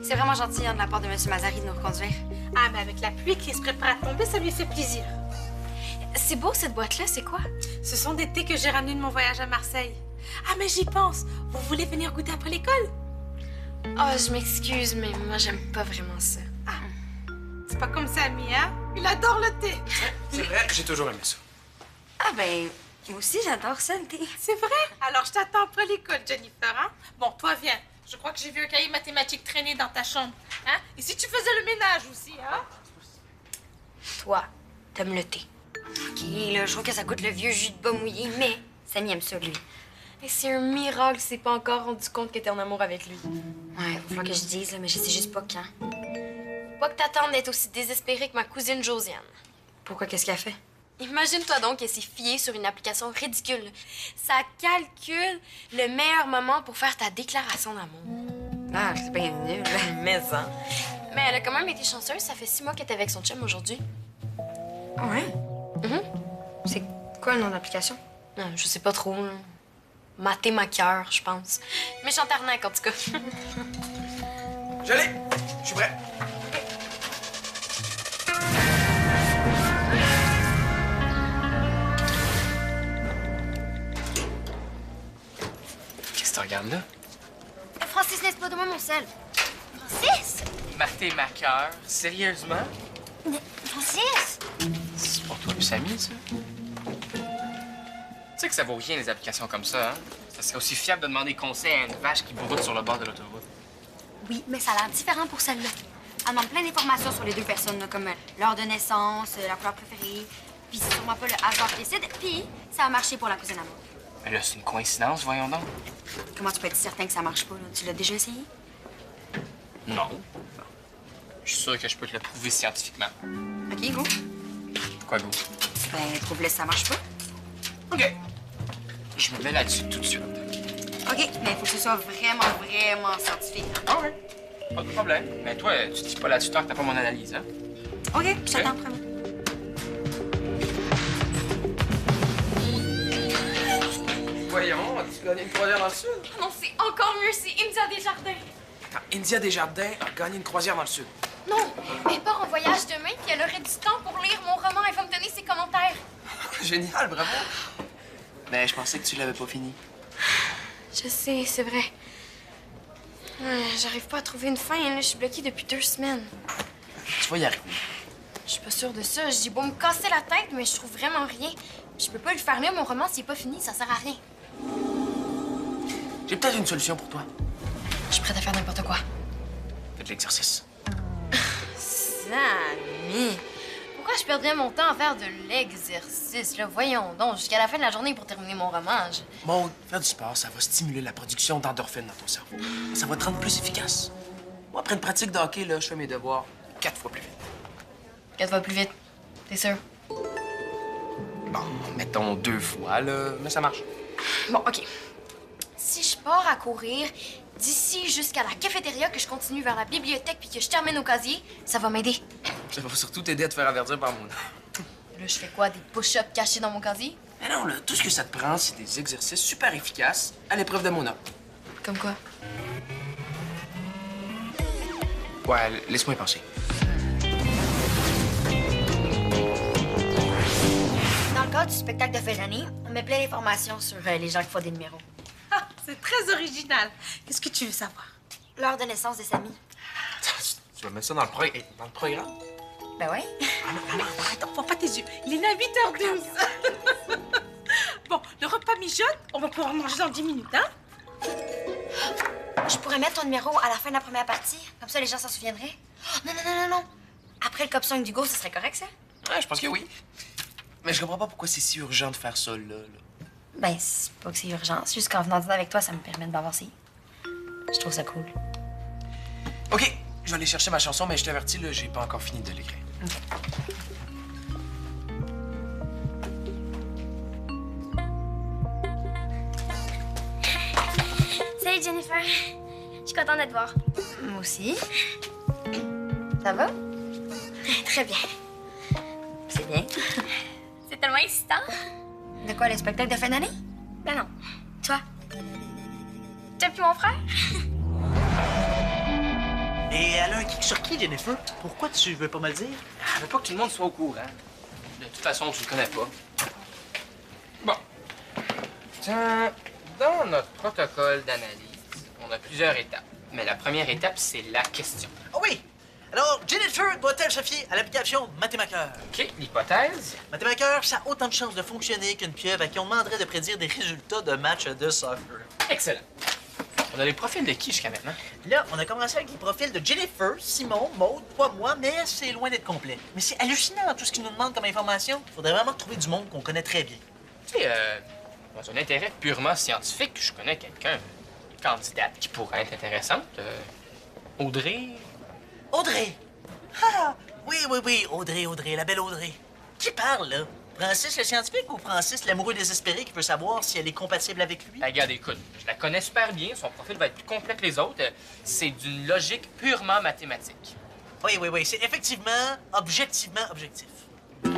C'est vraiment gentil hein, de la part de M. Mazari de nous reconduire. Ah, mais avec la pluie qui se prépare à tomber, ça lui fait plaisir. C'est beau, cette boîte-là, c'est quoi? Ce sont des thés que j'ai ramenés de mon voyage à Marseille. Ah, mais j'y pense. Vous voulez venir goûter après l'école? Oh, je m'excuse, mais moi, j'aime pas vraiment ça. Ah, c'est pas comme Samy, hein? Il adore le thé. C'est vrai, j'ai toujours aimé ça. Ah ben, moi aussi, j'adore ça, le thé. C'est vrai? Alors, je t'attends après l'école, Jennifer, hein? Bon, toi, viens. Je crois que j'ai vu un cahier mathématique traîner dans ta chambre. Hein? Et si tu faisais le ménage aussi, hein? Toi, t'aimes le thé. OK, là, je trouve que ça goûte le vieux jus de bas mouillé, mais Samy aime ça, lui. Et c'est un miracle, c'est pas encore rendu compte que t'es en amour avec lui. Ouais, il va falloir que je dise, là, mais je sais juste pas quand. Pas que t'attendes d'être aussi désespérée que ma cousine Josiane. Pourquoi? Qu'est-ce qu'elle a fait? Imagine-toi donc qu'elle s'est fiée sur une application ridicule. Ça calcule le meilleur moment pour faire ta déclaration d'amour. Ah, c'est bien nul. Mais ça. Mais elle a quand même été chanceuse. Ça fait 6 mois qu'elle est avec son chum aujourd'hui. Ouais? C'est quoi le nom de l'application? Je sais pas trop. Là. Maté ma cœur, je pense. Méchante arnaque, en tout cas. J'allais! Je suis prêt. Qu'est-ce que tu regardes là? Francis, laisse-moi de moi mon sel. Francis? Marté ma cœur. Sérieusement? Francis? C'est pour toi et Samy, ça? Tu sais que ça vaut rien, les applications comme ça, hein? Ça serait aussi fiable de demander conseil à une vache qui broute sur le bord de l'autoroute. Oui, mais ça a l'air différent pour celle-là. Elle demande plein d'informations sur les deux personnes, là, comme l'heure de naissance, la couleur préférée. Puis c'est sûrement pas le hasard qui décide. Puis ça a marché pour la cousine amour. Mais là, c'est une coïncidence, voyons donc. Comment tu peux être certain que ça marche pas, là? Tu l'as déjà essayé? Non. Je suis sûr que je peux te le prouver scientifiquement. OK, go. Pourquoi go? Ben, prouve-le si ça marche pas. OK. Je me mets là-dessus tout de suite. OK, mais il faut que ce soit vraiment scientifique. Hein? Ah ouais. Pas de problème. Mais toi, tu te dis pas là-dessus tant que t'as pas mon analyse, hein? OK, je t'attends, vraiment. Voyons, as-tu gagné une croisière dans le sud? Non, c'est encore mieux, c'est India Desjardins. Attends, India Desjardins a gagné une croisière dans le sud. Non, elle part en voyage demain, puis elle aurait du temps pour lire mon roman. Elle va me donner ses commentaires. Génial, bravo. Mais je pensais que tu l'avais pas fini. Je sais, c'est vrai. J'arrive pas à trouver une fin, là. Je suis bloquée depuis 2 semaines. Tu vas y arriver. Je suis pas sûre de ça. J'ai beau me casser la tête, mais je trouve vraiment rien. Je peux pas lui faire lire mon roman s'il est pas fini, ça sert à rien. J'ai peut-être une solution pour toi. Je suis prête à faire n'importe quoi. Fais de l'exercice. Samy! Pourquoi je perdrais mon temps à faire de l'exercice, là? Voyons donc, jusqu'à la fin de la journée pour terminer mon roman. Bon, faire du sport, ça va stimuler la production d'endorphines dans ton cerveau. Ça va te rendre plus efficace. Moi, après une pratique de hockey, là, je fais mes devoirs 4 fois plus vite. 4 fois plus vite. T'es sûr? Bon, mettons 2 fois, là, mais ça marche. Bon, OK. Si je pars à courir d'ici jusqu'à la cafétéria, que je continue vers la bibliothèque puis que je termine au casier, ça va m'aider. Ça va surtout t'aider à te faire avertir par mon nom. Là, je fais quoi? Des push-ups cachés dans mon casier? Mais non, là, tout ce que ça te prend, c'est des exercices super efficaces à l'épreuve de Mona. Comme quoi? Ouais, laisse-moi y penser. Dans le cadre du spectacle de fin d'année, on met plein d'informations sur les gens qui font des numéros. Ah, c'est très original. Qu'est-ce que tu veux savoir? L'heure de naissance de Samy. Tu vas mettre ça dans le programme? Ben ouais. Maman, arrête, on voit pas tes yeux. Il est né à 8h12. Bon, le repas mijote, on va pouvoir manger dans 10 minutes, hein? Je pourrais mettre ton numéro à la fin de la première partie. Comme ça, les gens s'en souviendraient. Oh, non. Après le cop song d'Hugo, ce serait correct, ça? Ouais, je pense que oui. Mais je comprends pas pourquoi c'est si urgent de faire ça, là. Ben, c'est pas que c'est urgent. C'est juste qu'en venant dîner avec toi, ça me permet de m'avancer. Je trouve ça cool. OK, je vais aller chercher ma chanson, mais je t'avertis, là, j'ai pas encore fini de l'écrire. OK. Salut Jennifer. Je suis contente de te voir. Moi aussi. Ça va? Très bien. C'est bien. C'est tellement excitant. De quoi, le spectacle de fin d'année? Ben non. Toi? T'as plus mon frère? Et elle a un kick sur qui, Jennifer? Pourquoi tu veux pas me le dire? Elle veut pas que tout le monde soit au courant. De toute façon, tu le connais pas. Bon. Tiens, dans notre protocole d'analyse, on a plusieurs étapes. Mais la première étape, c'est la question. Ah oui! Alors, Jennifer doit-elle se fier à l'application Mathémaqueur? OK, l'hypothèse. Mathémaqueur, ça a autant de chances de fonctionner qu'une pieuvre à qui on demanderait de prédire des résultats de match de soccer. Excellent. On a les profils de qui jusqu'à maintenant? Là, on a commencé avec les profils de Jennifer, Simon, Maude, toi, moi, mais c'est loin d'être complet. Mais c'est hallucinant tout ce qu'ils nous demandent comme information. Faudrait vraiment trouver du monde qu'on connaît très bien. Tu sais, dans un intérêt purement scientifique, je connais quelqu'un, une candidate qui pourrait être intéressante. Audrey? Audrey! Ah! Oui, Audrey, la belle Audrey. Qui parle, là? Francis le scientifique ou Francis l'amoureux désespéré qui veut savoir si elle est compatible avec lui? Ben, regarde, écoute, je la connais super bien, son profil va être plus complet que les autres. C'est d'une logique purement mathématique. Oui, c'est effectivement, objectivement objectif. Je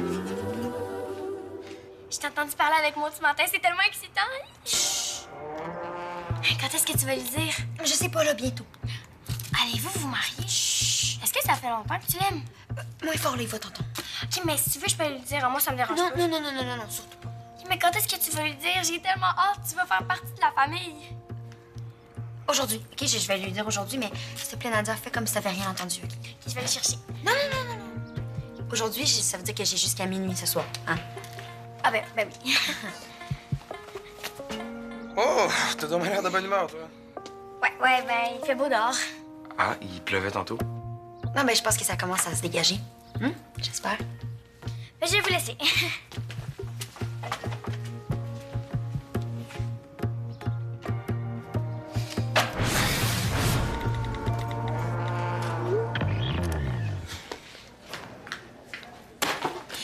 t'ai entendu parler avec moi ce matin, c'est tellement excitant. Chut. Quand est-ce que tu vas lui dire? Je sais pas, là, bientôt. Allez-vous vous marier? Chut. Est-ce que ça fait longtemps que tu l'aimes? Moins fort, les va, tonton. OK, mais si tu veux, je peux lui dire. Moi, ça me dérange Non, pas. non, surtout pas. OK, mais quand est-ce que tu vas lui dire? J'ai tellement hâte. Tu vas faire partie de la famille. Aujourd'hui. OK, je vais lui dire aujourd'hui, mais s'il te plaît, Nadia, fais comme si t'avais rien entendu, OK? OK, je vais aller chercher. Non. Aujourd'hui, ça veut dire que j'ai jusqu'à minuit ce soir, hein? Ah ben oui. Oh, t'as donc l'air de bonne humeur, toi. Ouais, ben il fait beau dehors. Ah, il pleuvait tantôt. Non, mais je pense que ça commence à se dégager. J'espère. Ben, je vais vous laisser.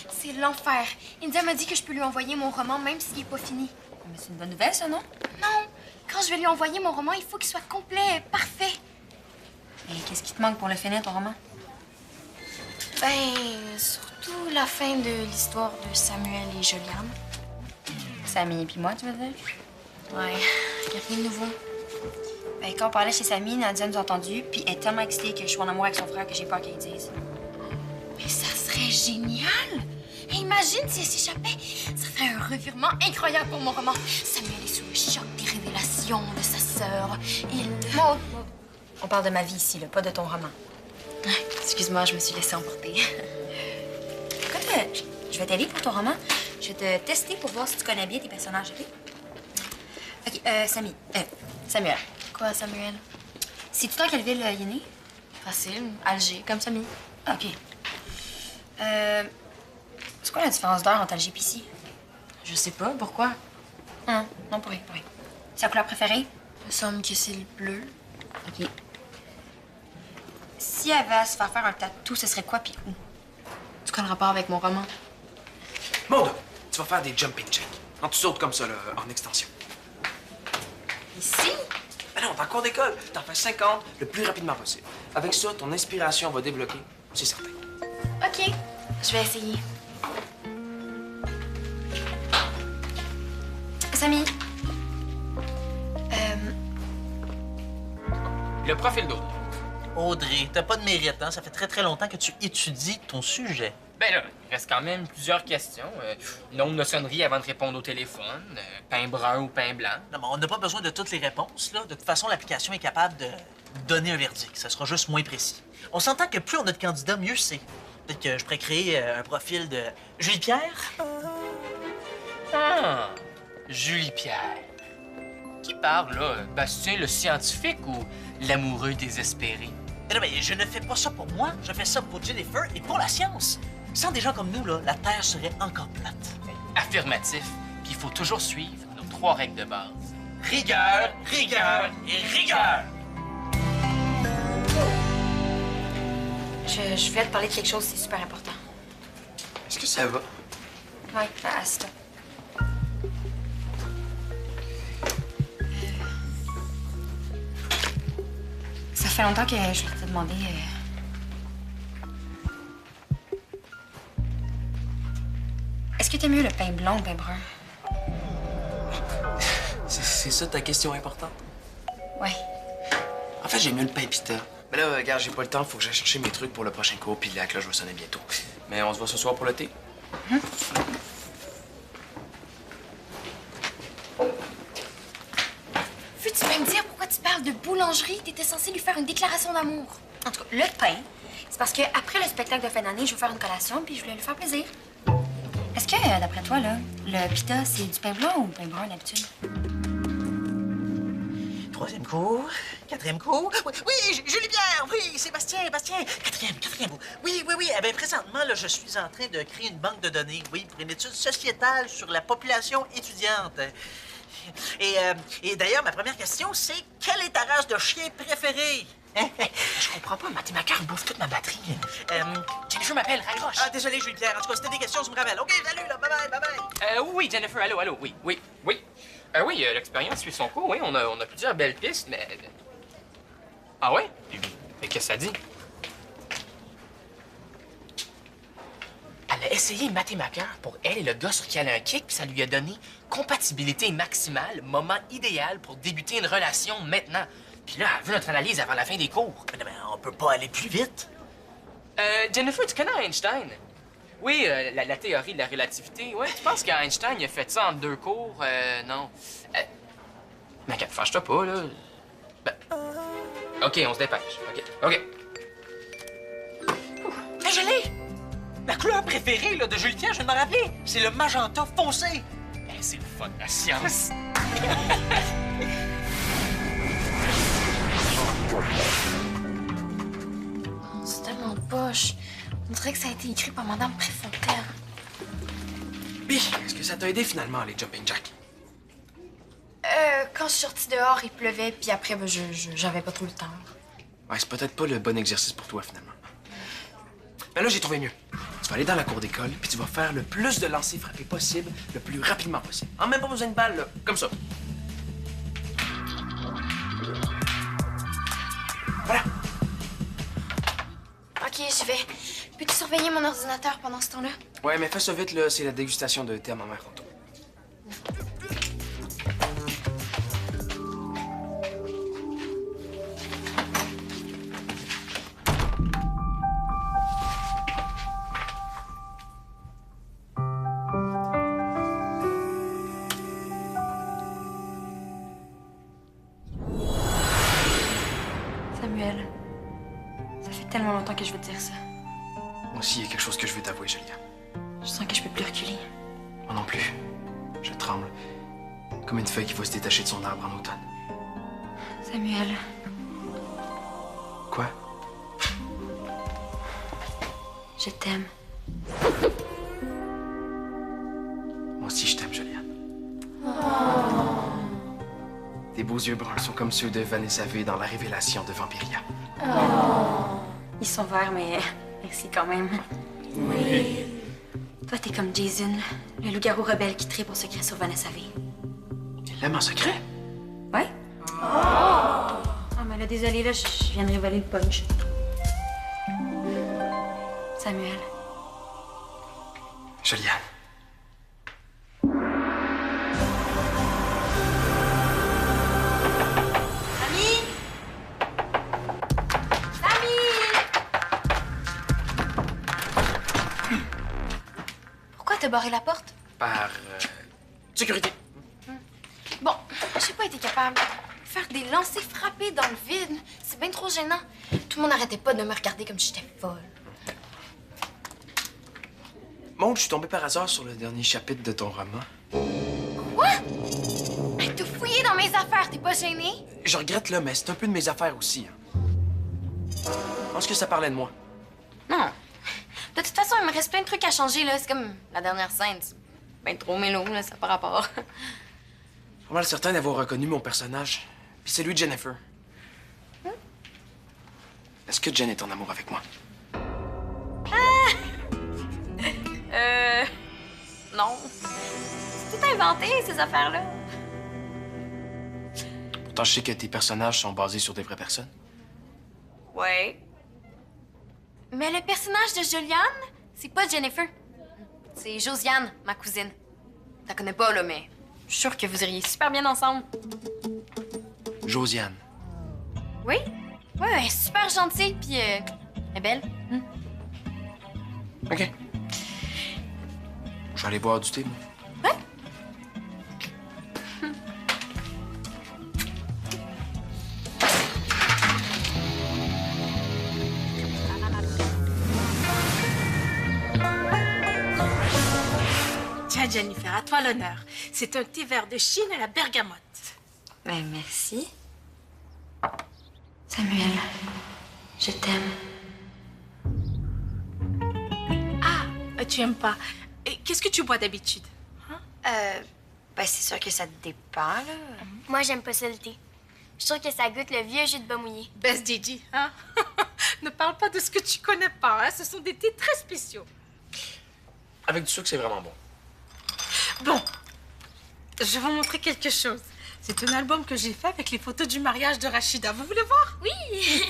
C'est l'enfer. India m'a dit que je peux lui envoyer mon roman même s'il est pas fini. Mais c'est une bonne nouvelle, ça, non? Non, quand je vais lui envoyer mon roman, il faut qu'il soit complet, parfait. Et qu'est-ce qui te manque pour le finir, ton roman? Ben, surtout la fin de l'histoire de Samuel et Juliane. Samy et puis moi, tu veux dire? Ouais, y a rien de nouveau. Ben, quand on parlait chez Samy, Nadia nous a entendu, puis elle est tellement excitée que je suis en amour avec son frère que j'ai peur qu'elle dise. Mais ça serait génial! Hey, imagine si elle s'échappait! Ça ferait un revirement incroyable pour mon roman. Samuel est sous le choc des révélations de sa sœur. Maud, on parle de ma vie ici, là, pas de ton roman. Excuse-moi, je me suis laissée emporter. Écoute, je vais t'aider pour ton roman. Je vais te tester pour voir si tu connais bien tes personnages, OK? OK, Samuel. Quoi, Samuel? Sais-tu dans quelle ville il est né? Facile. Alger, comme Samy. OK. C'est quoi la différence d'heure entre Alger et ici? Je sais pas, pourquoi? Non, pour rien. C'est ta couleur préférée? Il me semble que c'est le bleu. OK. Si elle avait à se faire faire un tatou, ce serait quoi puis où? Tu connais le rapport avec mon roman? Maud, tu vas faire des jumping jacks. Quand tu sautes comme ça, là, en extension. Ici? Ben non, t'es en cours d'école. T'en fais 50 le plus rapidement possible. Avec ça, ton inspiration va débloquer, c'est certain. OK. Je vais essayer. Samy. Le profil d'Audrey. Audrey, t'as pas de mérite, hein? Ça fait très longtemps que tu étudies ton sujet. Ben là, il reste quand même plusieurs questions. Nombre de sonneries avant de répondre au téléphone. Pain brun ou pain blanc. Non, mais on n'a pas besoin de toutes les réponses, là. De toute façon, l'application est capable de donner un verdict. Ça sera juste moins précis. On s'entend que plus on a de candidats, mieux c'est. Peut-être que je pourrais créer un profil de Julie-Pierre. Ah, Julie-Pierre. Qui parle, là? Bastien le scientifique ou l'amoureux désespéré? Non, mais je ne fais pas ça pour moi. Je fais ça pour Jennifer et pour la science. Sans des gens comme nous, là, la Terre serait encore plate. Affirmatif. Puis il faut toujours suivre nos 3 règles de base. Rigueur, rigueur et rigueur! Je voulais te parler de quelque chose, c'est super important. Est-ce que ça va? Oui, assieds-toi. Ça fait longtemps que je voulais te demander... Est-ce que t'aimes mieux le pain blanc ou le pain brun? C'est ça ta question importante? Ouais. En fait, j'aime mieux le pain pita. Mais là, regarde, j'ai pas le temps. Faut que j'aille chercher mes trucs pour le prochain cours, puis la cloche va sonner bientôt. Mais on se voit ce soir pour le thé. Veux-tu bien me dire pourquoi tu parles de boulangerie? T'étais censé lui faire une déclaration d'amour. En tout cas, le pain, c'est parce qu'après le spectacle de fin d'année, je veux faire une collation puis je voulais lui faire plaisir. Est-ce que, d'après toi, là, le pita, c'est du pain blanc ou du pain brun d'habitude? Troisième cours, quatrième cours. Oui, oui, Julie Pierre, oui, Sébastien. Quatrième. Oui. Eh bien, présentement, là, je suis en train de créer une banque de données, oui, pour une étude sociétale sur la population étudiante. Et d'ailleurs, ma première question, c'est quelle est ta race de chien préférée? Je comprends pas, Mathémacar bouffe toute ma batterie. Jennifer m'appelle, raccroche. Ah, désolé, Julie Pierre. En tout cas, c'était des questions, tu me rappelles. OK, salut, là, bye-bye. Oui, Jennifer, allô, oui. Oui, l'expérience suit son cours, oui. On a plusieurs belles pistes, mais... Ah ouais? Mais qu'est-ce que ça dit? Elle a essayé Mathémacar pour elle et le gars sur qui elle a un kick, puis ça lui a donné compatibilité maximale, moment idéal pour débuter une relation maintenant. Puis là, elle veut notre analyse avant la fin des cours. Mais on peut pas aller plus vite. Jennifer, tu connais Einstein? Oui, la théorie de la relativité. Ouais, tu penses qu'Einstein il a fait ça en 2 cours? Non. Mais fâche-toi pas, là. Ben... OK, on se dépêche. OK. Mais je l'ai! La couleur préférée là, de Julie Pierre, je viens de me rappeler, c'est le magenta foncé. C'est le fun, la science. Oh, c'est tellement poche. On dirait que ça a été écrit par Madame Préfontaine. Puis, est-ce que ça t'a aidé finalement, les jumping jacks? Quand je suis sortie dehors, il pleuvait, puis après, ben, j'avais pas trop le temps. Ouais, c'est peut-être pas le bon exercice pour toi, finalement. Mais là, j'ai trouvé mieux. Tu vas aller dans la cour d'école, puis tu vas faire le plus de lancers frappés possible, le plus rapidement possible. En même pas besoin de balle, là. Comme ça. Voilà. OK, j'y vais. Peux-tu surveiller mon ordinateur pendant ce temps-là? Ouais, mais fais ça vite, là. C'est la dégustation de thé à ma mère tantôt. Samuel, ça fait tellement longtemps que je veux te dire ça. Moi aussi, il y a quelque chose que je veux t'avouer, Julia. Je sens que je peux plus reculer. Moi non plus. Je tremble. Comme une feuille qui va se détacher de son arbre en automne. Samuel, Quoi? je t'aime. Moi aussi, je t'aime, Juliane. Tes beaux yeux bruns sont comme ceux de Vanessa V dans La Révélation de Vampiria. Ils sont verts, mais merci quand même. Oui. Toi, t'es comme Jason, le loup-garou rebelle qui tripe en secret sur Vanessa V. Il l'aime en secret? Ouais? Ah, mais là, désolée, là, je viens de révéler le punch. Samuel, Juliane. Pourquoi t'as barré la porte? Par sécurité. Bon, j'ai pas été capable. Faire des lancers frappés dans le vide, c'est bien trop gênant. Tout le monde n'arrêtait pas de me regarder comme si j'étais folle. Montre, je suis tombé par hasard sur le dernier chapitre de ton roman. Quoi? Hey, t'as fouillé dans mes affaires, t'es pas gêné? Je regrette là, mais c'est un peu de mes affaires aussi. Hein. Je pense que ça parlait de moi. Non. De toute façon, il me reste plein de trucs à changer, là. C'est comme la dernière scène. C'est bien trop mélo, là, ça n'a pas rapport. Pas mal certain d'avoir reconnu mon personnage. Puis celui de Jennifer. Est-ce que Jen est en amour avec moi? Non. C'est tout inventé, ces affaires-là. Pourtant, je sais que tes personnages sont basés sur des vraies personnes. Ouais. Mais le personnage de Juliane, c'est pas Jennifer. C'est Josiane, ma cousine. T'la connais pas, là, mais je suis sûre que vous iriez super bien ensemble. Josiane. Oui? Ouais, super gentille, puis elle est belle. OK. Je vais aller boire du thé, moi. Tiens, Jennifer, à toi l'honneur. C'est un thé vert de Chine à la bergamote. Ben, merci. Samuel, je t'aime. Tu aimes pas. Et qu'est-ce que tu bois d'habitude? Ben, c'est sûr que ça te dépend, là. Moi, j'aime pas ça le thé. Je trouve que ça goûte le vieux jus de bas mouillé. Bess Didi, hein? Ne parle pas de ce que tu connais pas, hein? Ce sont des thés très spéciaux. Avec du sucre, c'est vraiment bon. Bon, je vais vous montrer quelque chose. C'est un album que j'ai fait avec les photos du mariage de Rachida. Vous voulez voir? Oui!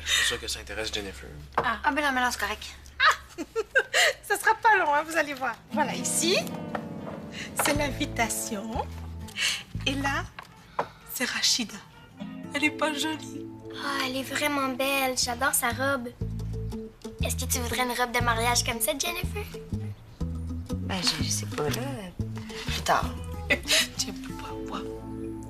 C'est sûr que ça intéresse Jennifer. Ah, ben non, mais non, c'est correct. Ça sera pas long, hein, vous allez voir. Voilà, ici, c'est l'invitation. Et là, c'est Rachida. Elle est pas jolie. Ah, elle est vraiment belle. J'adore sa robe. Est-ce que tu voudrais une robe de mariage comme ça, Jennifer? Ben, je sais pas, là. Plus tard. Tiens, bois.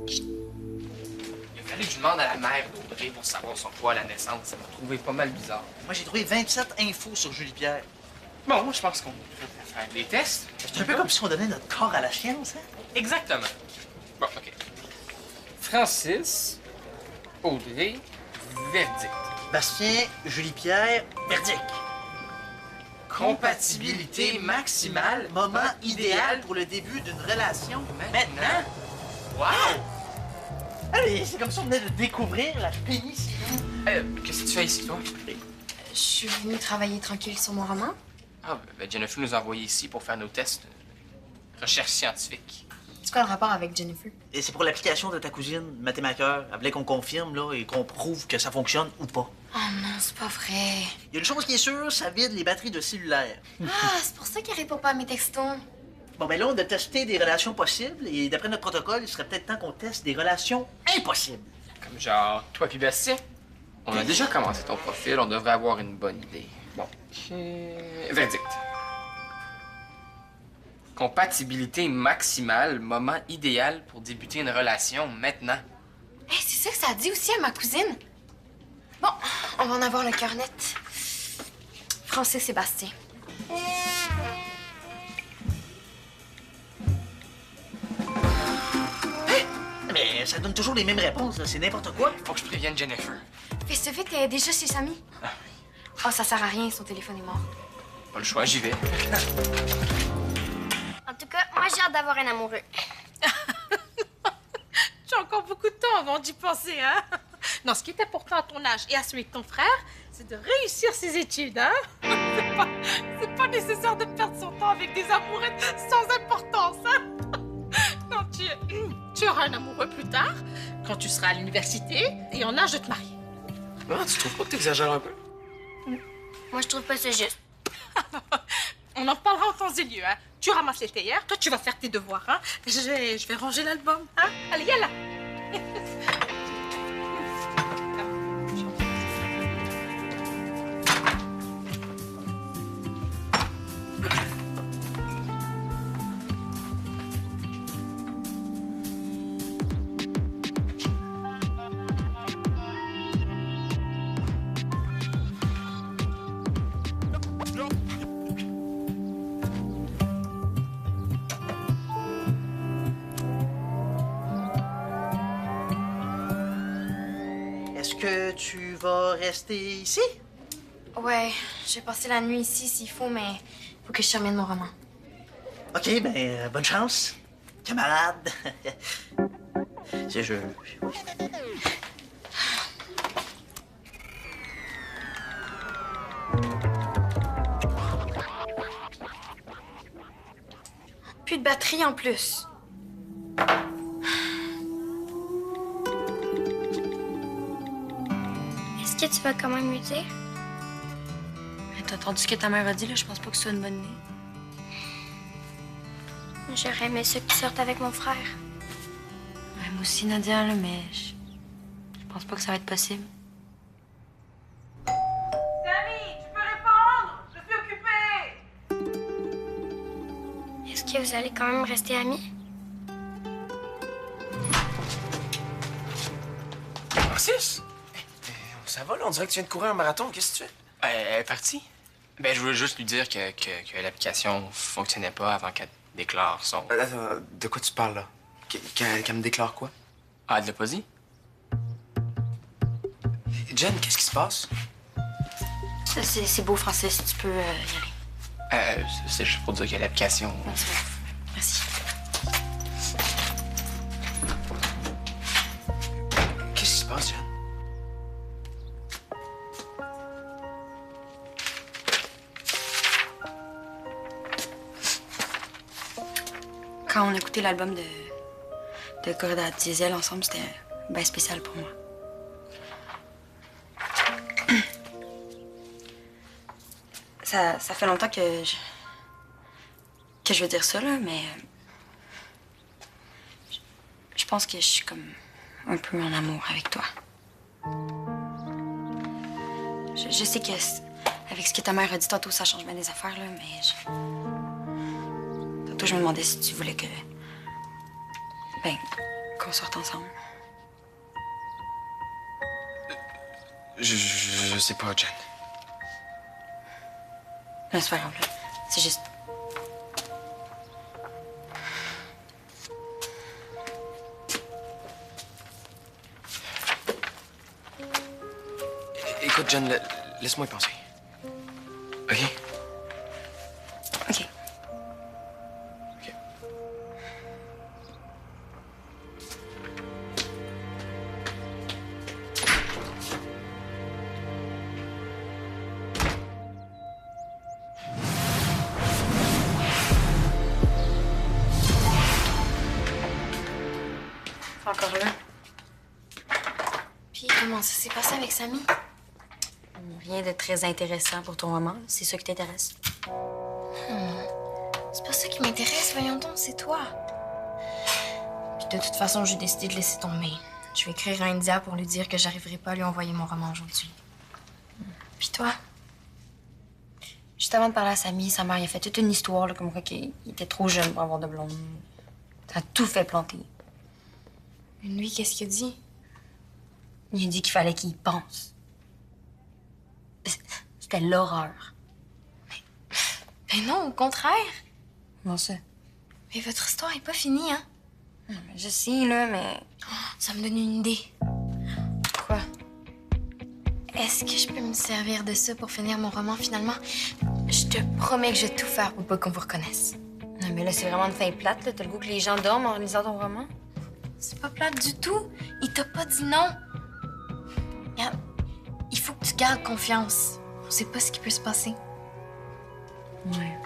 Il a fallu que je demande à la mère d'Audrey pour savoir son poids à la naissance. Ça m'a trouvé pas mal bizarre. Moi, j'ai trouvé 27 infos sur Julie Pierre. Bon, moi, je pense qu'on devrait faire des tests. C'est un peu comme si on donnait notre corps à la science, hein? Exactement. Bon, OK. Francis, Audrey, verdict. Bastien, Julie Pierre, verdict. Compatibilité maximale. Moment idéal pour le début d'une relation. Maintenant. Wow! Allez, c'est comme si on venait de découvrir la pénicilline. Qu'est-ce que tu fais ici, toi? Je suis venue travailler tranquille sur mon roman. Ah, ben Jennifer nous a envoyés ici pour faire nos tests de recherche scientifique. C'est quoi le rapport avec Jennifer? Et c'est pour l'application de ta cousine, Mathémaker. Elle voulait qu'on confirme, là, et qu'on prouve que ça fonctionne ou pas. Oh non, c'est pas vrai. Il y a une chose qui est sûre, ça vide les batteries de cellulaire. Ah, c'est pour ça qu'elle répond pas à mes textos. Bon, ben là, on a testé des relations possibles, et d'après notre protocole, il serait peut-être temps qu'on teste des relations impossibles. Comme genre, toi puis Bastien. On a déjà commencé ton profil, on devrait avoir une bonne idée. Bon. Verdict. Compatibilité maximale, moment idéal pour débuter une relation maintenant. Hey, c'est ça que ça dit aussi à ma cousine. Bon, on va en avoir le cœur net. Francis Sébastien. Mais ça donne toujours les mêmes réponses, là. C'est n'importe quoi. Faut que je prévienne Jennifer. Fais ce vite, elle est déjà chez Samy. Oh, ça sert à rien, son téléphone est mort. Pas le choix, j'y vais. En tout cas, moi, j'ai hâte d'avoir un amoureux. Tu as encore beaucoup de temps avant d'y penser, hein? Non, ce qui est important à ton âge et à celui de ton frère, c'est de réussir ses études, hein? C'est pas nécessaire de perdre son temps avec des amourettes sans importance, hein? Non, tu auras un amoureux plus tard, quand tu seras à l'université et en âge de te marier. Ah, tu trouves pas que t'exagères un peu? Moi, je trouve pas ça juste. On en parlera en temps et lieu, hein? Tu ramasses les théières, toi tu vas faire tes devoirs, hein? Je vais ranger l'album, hein? Allez, yalla! Est-ce que tu vas rester ici? Ouais, je vais passer la nuit ici s'il faut, mais faut que je termine mon roman. OK, ben, bonne chance, camarade. C'est je. Plus de batterie en plus. Est-ce que tu vas quand même lui dire? T'as entendu ce que ta mère a dit, là? Je pense pas que ce soit une bonne idée. J'aurais aimé ça que tu sortes avec mon frère. Ouais, moi aussi, Nadia, là, mais je pense pas que ça va être possible. vous allez quand même rester amis? Francis? Ça va, là? On dirait que tu viens de courir un marathon. Qu'est-ce que tu fais? Elle est partie. Ben, je voulais juste lui dire que l'application fonctionnait pas avant qu'elle déclare son... Attends, de quoi tu parles, là? Qu'elle me déclare quoi? Ah, elle l'a pas dit? Jen, qu'est-ce qui se passe? C'est beau, Francis. Tu peux y aller. C'est juste pour dire que l'application... Non, c'est bon. Merci. Qu'est-ce qui se passe, Jen? Quand on a écouté l'album de Corrida Diesel ensemble, c'était bien spécial pour moi. Ça fait longtemps que je veux dire ça, là, mais... je pense que je suis comme un peu en amour avec toi. Je sais que avec ce que ta mère a dit tantôt, ça change bien des affaires, là, mais... Tantôt, je me demandais si tu voulais que... ben, qu'on sorte ensemble. Je sais pas, Jen. Non, c'est pas grave, là. C'est juste... Écoute, Jen, laisse-moi y penser. OK? OK. OK. Encore là. Puis comment ça s'est passé avec Samy? Rien de très intéressant pour ton roman. C'est ça qui t'intéresse? C'est pas ça qui m'intéresse, voyons donc, c'est toi. Puis de toute façon, j'ai décidé de laisser tomber. Je vais écrire à India pour lui dire que j'arriverai pas à lui envoyer mon roman aujourd'hui. Puis toi? Juste avant de parler à Samy, sa mère il a fait toute une histoire, là, comme quoi qu'il était trop jeune pour avoir de blonde. Ça a tout fait planter. Et lui, qu'est-ce qu'il a dit? Il a dit qu'il fallait qu'il y pense. C'était l'horreur. Ben non, au contraire. Comment ça? Mais votre histoire est pas finie, hein? Non, mais je sais, là, mais... Ça me donne une idée. Quoi? Est-ce que je peux me servir de ça pour finir mon roman finalement? Je te promets que je vais tout faire pour pas qu'on vous reconnaisse. Non, mais là, c'est vraiment une fin plate, là. T'as le goût que les gens dorment en lisant ton roman? C'est pas plate du tout. Il t'a pas dit non. Regarde, il faut que tu gardes confiance. On sait pas ce qui peut se passer. Ouais.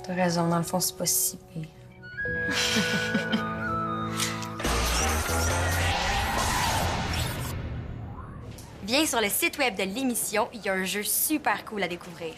T'as raison, dans le fond, c'est pas si pire. Viens sur le site web de l'émission, il y a un jeu super cool à découvrir.